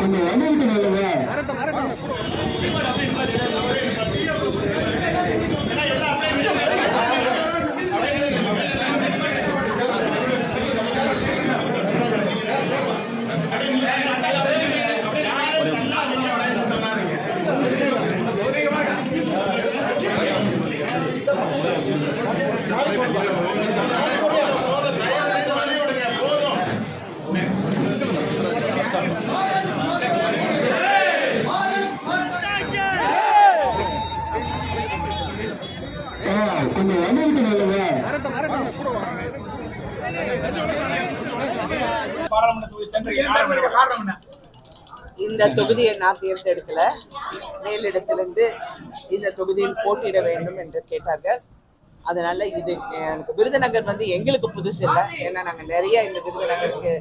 கொஞ்சம் வண்டிக்கு நல்லவா கொஞ்சம் வண்டிக்கு நல்லவா இந்த தொகுதியை நான் தேர்ந்தெடுக்கல, மேலிடத்திலிருந்து இந்த தொகுதியில் போட்டியிட வேண்டும் என்று கேட்டார்கள். அதனால இது எனக்கு விருதுநகர் வந்து எங்களுக்கு புதுசு இல்லை. ஏன்னா நாங்கள் நிறைய இந்த விருதுநகருக்கு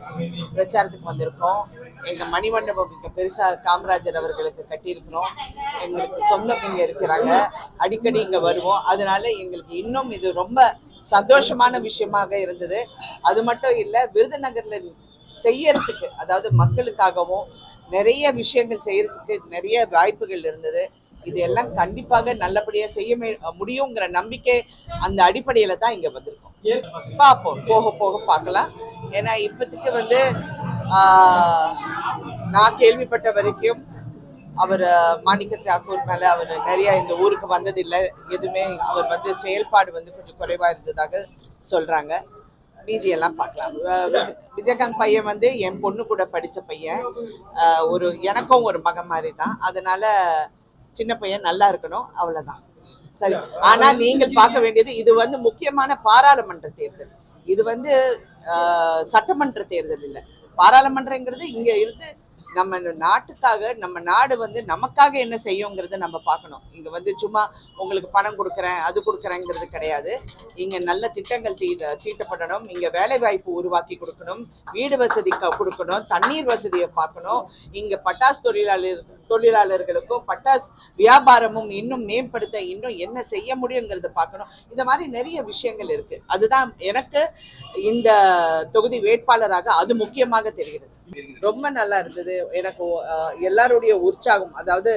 பிரச்சாரத்துக்கு வந்திருக்கோம். எங்கள் மணிமண்டபம் இங்கே பெருசாக காமராஜர் அவர்களுக்கு கட்டியிருக்கிறோம். எங்களுக்கு சொந்தம் இங்கே இருக்கிறாங்க, அடிக்கடி இங்கே வருவோம். அதனால எங்களுக்கு இன்னும் இது ரொம்ப சந்தோஷமான விஷயமாக இருந்தது. அது மட்டும் இல்லை, விருதுநகரில் செய்யறதுக்கு, அதாவது மக்களுக்காகவும் நிறைய விஷயங்கள் செய்யறதுக்கு நிறைய வாய்ப்புகள் இருந்தது. இது எல்லாம் கண்டிப்பாக நல்லபடியாக செய்ய முடியுங்கிற நம்பிக்கை அந்த அடிப்படையில தான் இங்க வந்திருக்கோம். பார்ப்போம், போக போக பார்க்கலாம். ஏன்னா இப்போதைக்கு வந்து நான் கேள்விப்பட்ட வரைக்கும் அவர் மாணிக்க தாக்கூர் மேல அவர் நிறைய இந்த ஊருக்கு வந்ததில்லை. எதுவுமே அவர் வந்து செயல்பாடு வந்து கொஞ்சம் குறைவா இருந்ததாக சொல்றாங்க. மீதியெல்லாம் பார்க்கலாம். விஜயகாந்த் பையன் வந்து என் பொண்ணு கூட படித்த பையன், எனக்கும் ஒரு மகன் மாதிரி தான். அதனால சின்ன பையன் நல்லா இருக்கணும், அவ்வளவுதான். சரி, ஆனா நீங்கள் பார்க்க வேண்டியது, இது வந்து முக்கியமான பாராளுமன்ற தேர்தல். இது வந்து சட்டமன்ற தேர்தல் இல்லை. பாராளுமன்றங்கிறது இங்க இருந்து நம்ம நாட்டுக்காக, நம்ம நாடு வந்து நமக்காக என்ன செய்யுங்கிறத நம்ம பார்க்கணும். இங்க வந்து சும்மா உங்களுக்கு பணம் கொடுக்குறேன் அது கொடுக்குறேங்கிறது கிடையாது. இங்க நல்ல திட்டங்கள் தீட்டப்படணும். இங்க வேலை வாய்ப்பு உருவாக்கி கொடுக்கணும், வீடு வசதி கொடுக்கணும், தண்ணீர் வசதியை பார்க்கணும். இங்க பட்டாசு தொழிலாளர்களுக்கும் பட்டாசு வியாபாரமும் இன்னும் மேம்படுத்த இன்னும் என்ன செய்ய முடியுங்கிறத பார்க்கணும். இந்த மாதிரி நிறைய விஷயங்கள் இருக்கு. அதுதான் எனக்கு இந்த தொகுதி வேட்பாளராக அது முக்கியமாக தெரிகிறது. ரொம்ப நல்லா இருந்தது எனக்கு. எல்லாருடைய உற்சாகம், அதாவது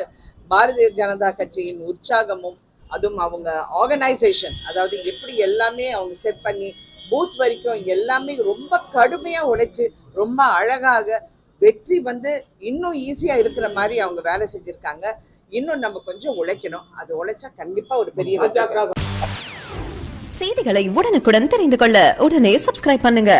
பாரதிய ஜனதா கட்சியின் உற்சாகமும், அதுவும் அவங்க ஆர்கனைசேஷன், அதாவது எப்படி எல்லாமே அவங்க செட் பண்ணி பூத் வரைக்கும் எல்லாமே ரொம்ப கடுமையா உழைச்சு ரொம்ப அழகாக வெற்றி வந்து இன்னும் ஈஸியா இருக்கிற மாதிரி அவங்க வேலை செஞ்சிருக்காங்க. இன்னும் நம்ம கொஞ்சம் உழைக்கணும். அது உழைச்சா கண்டிப்பா ஒரு பெரிய வெற்றி. செய்திகளை உடனுக்குடன் தெரிந்து கொள்ள உடனே சப்ஸ்கிரைப் பண்ணுங்க.